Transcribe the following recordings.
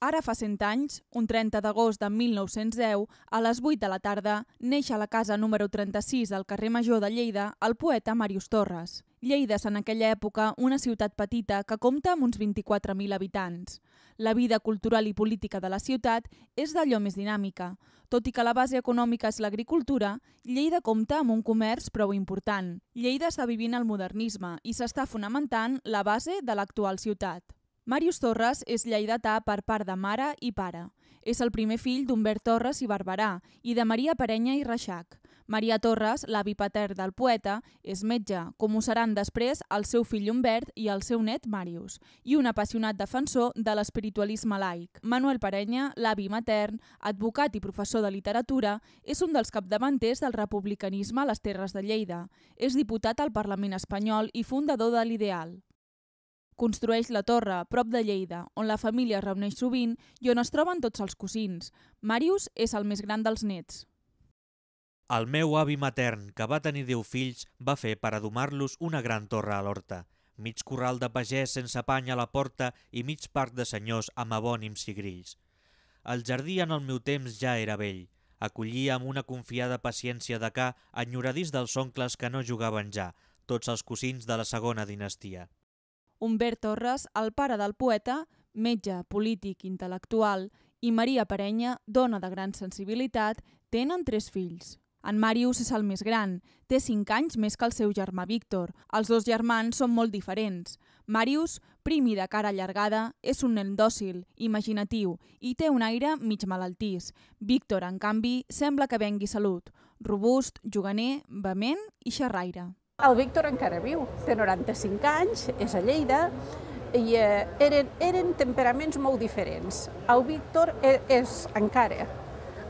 Ara fa 100 anys, un 30 d'agost de 1910, a les 8 de la tarda, neix a la casa número 36 al carrer Major de Lleida el poeta Màrius Torres. Lleida és en aquella època una ciutat petita que compta amb uns 24.000 habitants. La vida cultural i política de la ciutat és d'allò més dinàmica. Tot i que la base econòmica és l'agricultura, Lleida compta amb un comerç prou important. Lleida està vivint el modernisme i s'està fonamentant la base de l'actual ciutat. Màrius Torres és lleidatà per part de mare i pare. És el primer fill d'Humbert Torres i Barberà i de Maria Parenya i Reixac. Maria Torres, l'avi patern del poeta, és metge, com ho seran després el seu fill Humbert i el seu net Màrius, i un apassionat defensor de l'espiritualisme laic. Manuel Parenya, l'avi matern, advocat i professor de literatura, és un dels capdavanters del republicanisme a les Terres de Lleida. És diputat al Parlament espanyol i fundador de l'Ideal. Construeix la Torre, prop de Lleida, on la família es reuneix sovint i on es troben tots els cosins. Màrius és el més gran dels nets. El meu avi matern, que va tenir 10 fills, va fer per adomar-los una gran torre a l'horta. Mig corral de pagès sense pany a la porta i mig parc de senyors amb abònims i grills. El jardí en el meu temps ja era vell. Acollia amb una confiada paciència de ca enyoradís dels oncles que no jugaven ja, tots els cosins de la segona dinastia. Humbert Torres, el pare del poeta, metge, polític, intel·lectual, i Maria Parenya, dona de gran sensibilitat, tenen 3 fills. En Màrius és el més gran, té 5 anys més que el seu germà Víctor. Els dos germans són molt diferents. Màrius, prim i de cara allargada, és un nen dòcil, imaginatiu i té un aire mig malaltís. Víctor, en canvi, sembla que vengui salut. Robust, juganer, vehement i xerraire. El Víctor encara viu, té 95 anys, és a Lleida i eren temperaments molt diferents. El Víctor és encara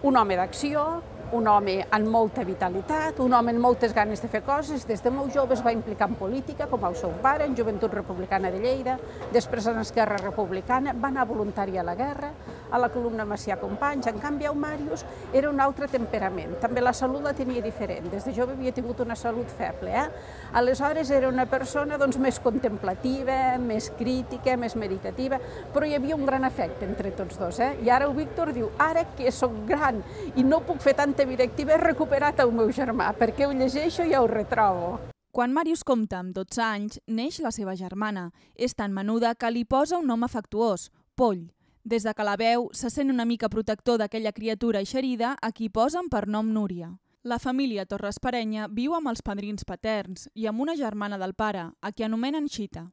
un home d'acció, un home amb molta vitalitat, un home amb moltes ganes de fer coses. Des de molt jove es va implicar en política, com el seu pare, en Joventut Republicana de Lleida, després en Esquerra Republicana, va anar voluntari a la guerra, a la columna Macià Companys. En canvi, el Màrius era un altre temperament. També la salut la tenia diferent. Des de jove havia tingut una salut feble. Aleshores era una persona més contemplativa, més crítica, més meditativa, però hi havia un gran afecte entre tots dos. I ara el Víctor diu, ara que soc gran i no puc fer tanta directiva, he recuperat el meu germà, perquè ho llegeixo i ja ho retrobo. Quan Màrius compta amb 12 anys, neix la seva germana. És tan menuda que li posa un nom afectuós, Poll. Des de que la veu, se sent una mica protector d'aquella criatura eixerida a qui posen per nom Núria. La família Torres Parenya viu amb els padrins paterns i amb una germana del pare, a qui anomenen Xita.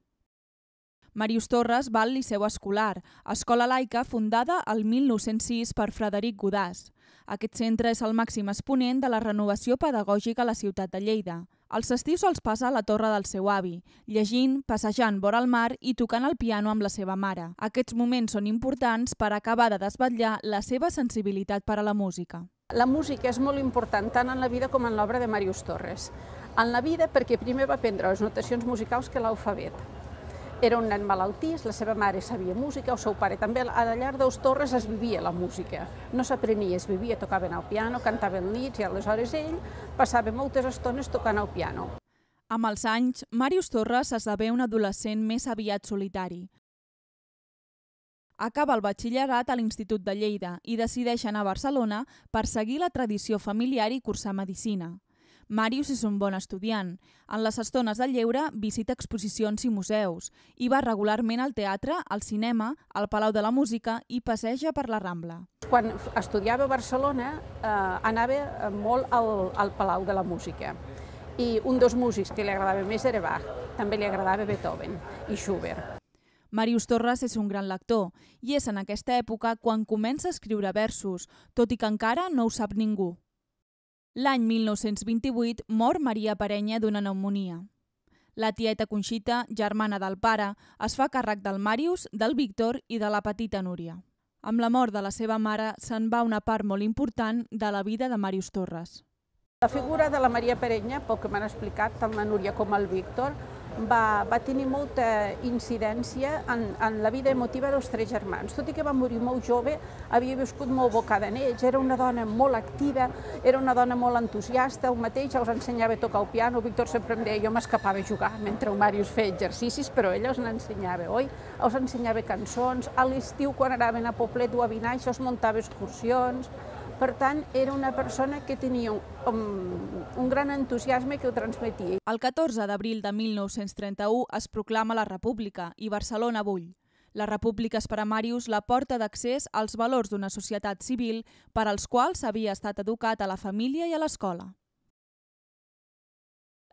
Màrius Torres va al Liceu Escolar, escola laica fundada el 1906 per Frederic Godàs. Aquest centre és el màxim exponent de la renovació pedagògica a la ciutat de Lleida. Els estius els passa a la torre del seu avi, llegint, passejant vora el mar i tocant el piano amb la seva mare. Aquests moments són importants per acabar de desvetllar la seva sensibilitat per a la música. La música és molt important tant en la vida com en l'obra de Màrius Torres. En la vida perquè primer va aprendre les notacions musicals que l'alfabet. Era un nen malaltís, la seva mare sabia música, el seu pare també. A la llar dels Torres es vivia la música. No s'aprenia, es vivia, tocaven el piano, cantaven nits i aleshores ell passava moltes estones tocant el piano. Amb els anys, Màrius Torres esdevé un adolescent més aviat solitari. Acaba el batxillerat a l'Institut de Lleida i decideix anar a Barcelona per seguir la tradició familiar i cursar medicina. Màrius és un bon estudiant. En les estones de lleure visita exposicions i museus i va regularment al teatre, al cinema, al Palau de la Música i passeja per la Rambla. Quan estudiava a Barcelona anava molt al Palau de la Música i un dels músics que li agradava més era Bach, també li agradava Beethoven i Schubert. Màrius Torres és un gran lector i és en aquesta època quan comença a escriure versos, tot i que encara no ho sap ningú. L'any 1928 mor Maria Parenya d'una pneumònia. La tieta Conxita, germana del pare, es fa càrrec del Màrius, del Víctor i de la petita Núria. Amb la mort de la seva mare se'n va una part molt important de la vida de Màrius Torres. La figura de la Maria Parenya, pel que m'han explicat tant la Núria com el Víctor, va tenir molta incidència en la vida emotiva dels 3 germans. Tot i que va morir molt jove, havia viscut molt bocada en ells, era una dona molt activa, era una dona molt entusiasta, el mateix els ensenyava a tocar el piano, el Víctor sempre em deia, jo m'escapava a jugar mentre el Màrius feia exercicis, però ella els n'ensenyava, oi? Els ensenyava cançons, a l'estiu quan anaven a Poblet o a Vinaix els muntava excursions. Per tant, era una persona que tenia un gran entusiasme que ho transmetia. El 14 d'abril de 1931 es proclama la República i Barcelona bull. La República és per a Màrius la porta d'accés als valors d'una societat civil per als quals havia estat educat a la família i a l'escola.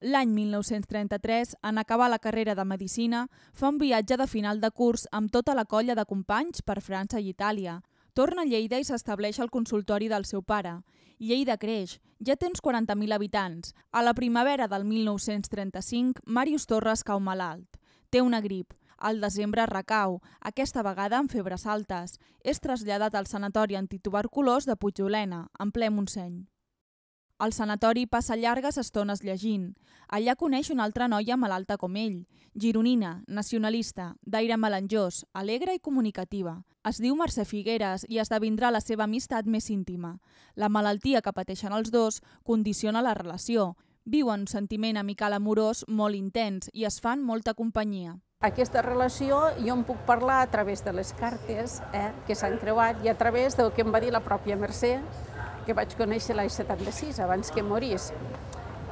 L'any 1933, en acabar la carrera de Medicina, fa un viatge de final de curs amb tota la colla de companys per França i Itàlia. Torna a Lleida i s'estableix al consultori del seu pare. Lleida creix, ja té uns 40.000 habitants. A la primavera del 1935, Màrius Torres cau malalt. Té una grip. Al desembre recau, aquesta vegada amb febres altes. És traslladat al sanatori antituberculós de Puigolena, en ple Montseny. Al sanatori passa llargues estones llegint. Allà coneix una altra noia malalta com ell, gironina, nacionalista, d'aire melanjós, alegre i comunicativa. Es diu Mercè Figueres i esdevindrà la seva amistat més íntima. La malaltia que pateixen els dos condiciona la relació. Viuen un sentiment amical amorós molt intens i es fan molta companyia. Aquesta relació jo en puc parlar a través de les cartes que s'han creuat i a través del que em va dir la pròpia Mercè, que vaig conèixer l'any 76, abans que morís.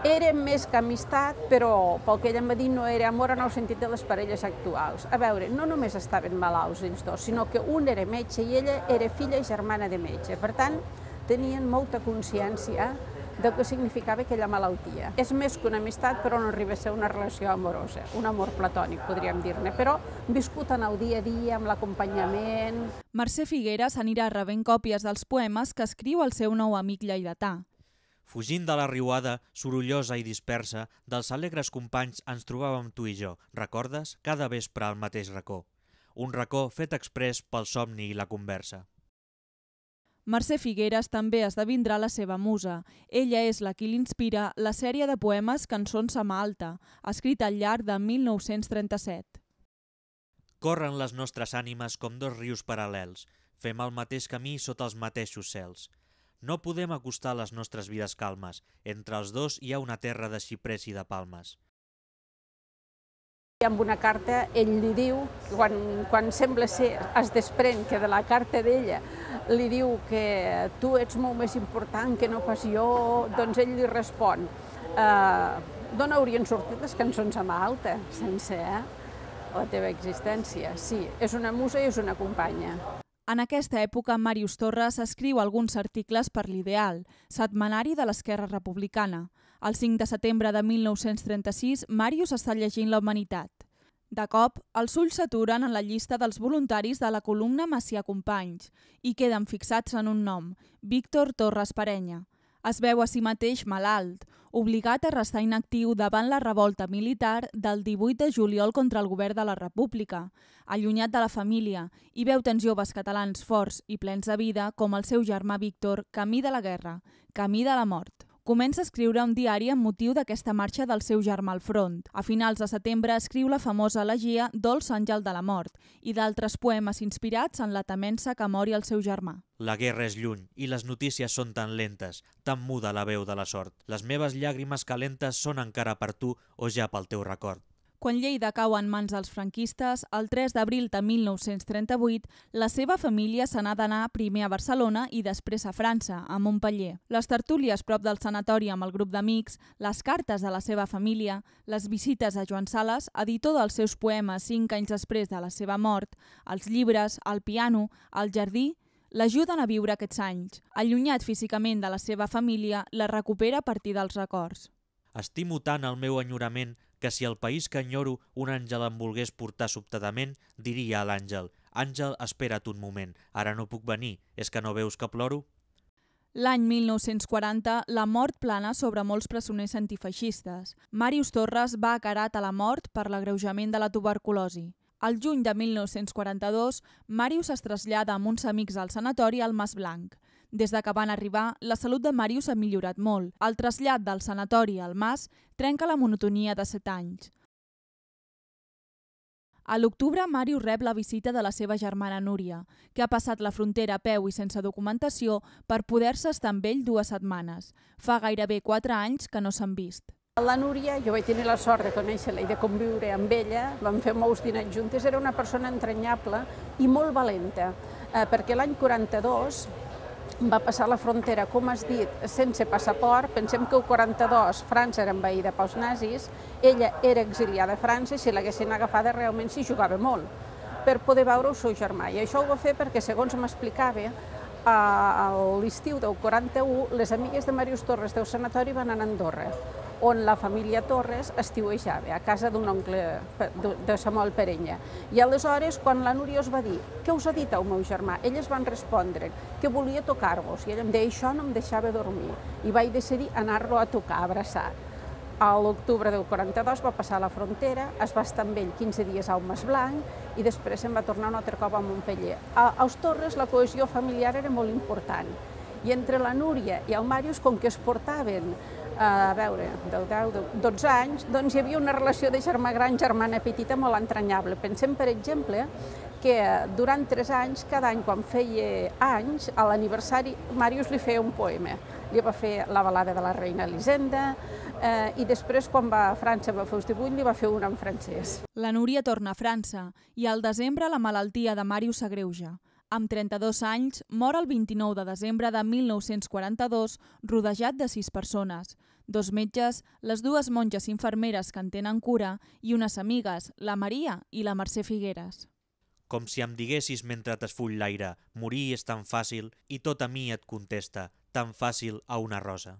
Era més que amistat, però pel que ella em va dir no era amor en el sentit de les parelles actuals. A veure, no només estaven malalts ells dos, sinó que un era metge i ella era filla i germana de metge. Per tant, tenien molta consciència del que significava aquella malaltia. És més que una amistat, però no arriba a ser una relació amorosa, un amor platònic, podríem dir-ne, però viscut en el dia a dia, amb l'acompanyament. Mercè Figueres anirà rebent còpies dels poemes que escriu el seu nou amic lleidatà. Fugint de la riuada, sorollosa i dispersa, dels alegres companys ens trobàvem tu i jo, recordes? Cada vespre al mateix racó. Un racó fet exprés pel somni i la conversa. Mercè Figueres també esdevindrà la seva musa. Ella és la qui l'inspira la sèrie de poemes Cançons a mà alta, escrita al llarg de 1937. Corren les nostres ànimes com dos rius paral·lels. Fem el mateix camí sota els mateixos cels. No podem acostar les nostres vides calmes. Entre els dos hi ha una terra de xiprers i de palmes. Amb una carta ell li diu, quan sembla ser, es desprèn que de la carta d'ella li diu que tu ets molt més important que no pas jo, doncs ell li respon d'on haurien sortit les cançons a mà alta, sense la teva existència. Sí, és una musa i és una companya. En aquesta època, Màrius Torres escriu alguns articles per l'Ideal, setmanari de l'Esquerra Republicana. El 5 de setembre de 1936, Màrius està llegint La Humanitat. De cop, els ulls s'aturen en la llista dels voluntaris de la columna Macià Companys i queden fixats en un nom, Víctor Torres Parenya. Es veu a si mateix malalt, obligat a restar inactiu davant la revolta militar del 18 de juliol contra el govern de la República, allunyat de la família, i veu tants joves catalans forts i plens de vida com el seu germà Víctor, camí de la guerra, camí de la mort. Comença a escriure un diari amb motiu d'aquesta marxa del seu germà al front. A finals de setembre escriu la famosa elegia Dolç àngel de la mort i d'altres poemes inspirats en la temença que mori el seu germà. La guerra és lluny i les notícies són tan lentes, tan muda la veu de la sort. Les meves llàgrimes calentes són encara per tu o ja pel teu record. Quan Lleida cau en mans dels franquistes, el 3 d'abril de 1938, la seva família se n'ha d'anar primer a Barcelona i després a França, a Montpellier. Les tertúlies prop del sanatori amb el grup d'amics, les cartes de la seva família, les visites a Joan Sales, editor dels seus poemes 5 anys després de la seva mort, els llibres, el piano, el jardí, l'ajuden a viure aquests anys. Allunyat físicament de la seva família, la recupera a partir dels records. Estimo tant el meu enyorament que si el país que enyoro un àngel em volgués portar sobtadament, diria a l'àngel: «Àngel, espera't un moment, ara no puc venir, és que no veus que ploro?» L'any 1940, la mort plana sobre molts presoners antifeixistes. Màrius Torres va acarat a la mort per l'agreujament de la tuberculosi. Al juny de 1942, Màrius es trasllada amb uns amics al sanatori al Mas Blanc. Des de que van arribar, la salut de Màrius ha millorat molt. El trasllat del sanatori al Mas trenca la monotonia de 7 anys. A l'octubre, Màrius rep la visita de la seva germana Núria, que ha passat la frontera a peu i sense documentació per poder-se estar amb ell 2 setmanes. Fa gairebé 4 anys que no s'han vist. La Núria, jo vaig tenir la sort de conèixer-la i de conviure amb ella, vam fer molts dinars juntes, era una persona entranyable i molt valenta, perquè l'any 42 va passar la frontera, com has dit, sense passaport. Pensem que el 42 França era envaïda pels nazis, ella era exiliada a França i si l'haguessin agafada realment s'hi jugava molt per poder veure el seu germà. I això ho va fer perquè, segons m'explicava, a l'estiu del 41 les amigues de Màrius Torres del sanatori van anar a Andorra, on la família Torres estiuejava, a casa d'un oncle de Samuel Perenya. I aleshores, quan la Núria us va dir «Què us ha dit el meu germà?», elles van respondre que volia tocar-vos, i ella em deia «Això no em deixava dormir», i vaig decidir anar-lo a tocar, a abraçar. A l'octubre del 42 va passar la frontera, es va estar amb ell 15 dies al Mas Blanc i després se'n va tornar un altre cop a Montpeller. Als Torres la cohesió familiar era molt important i entre la Núria i el Màrius, com que es portaven a veure, de 12 anys, doncs hi havia una relació de germà gran, germana petita molt entranyable. Pensem, per exemple, que durant 3 anys, cada any quan feia anys, a l'aniversari, Màrius li feia un poema. Li va fer la balada de la reina Elisenda i després, quan va a França, va fer els 18, li va fer una en francès. La Núria torna a França i al desembre la malaltia de Màrius s'agreuja. Amb 32 anys, mor el 29 de desembre de 1942, rodejat de 6 persones. 2 metges, les 2 monges infermeres que en tenen cura i unes amigues, la Maria i la Mercè Figueres. Com si em diguessis mentre t'esfull l'aire, morir és tan fàcil i tot a mi et contesta, tan fàcil a una rosa.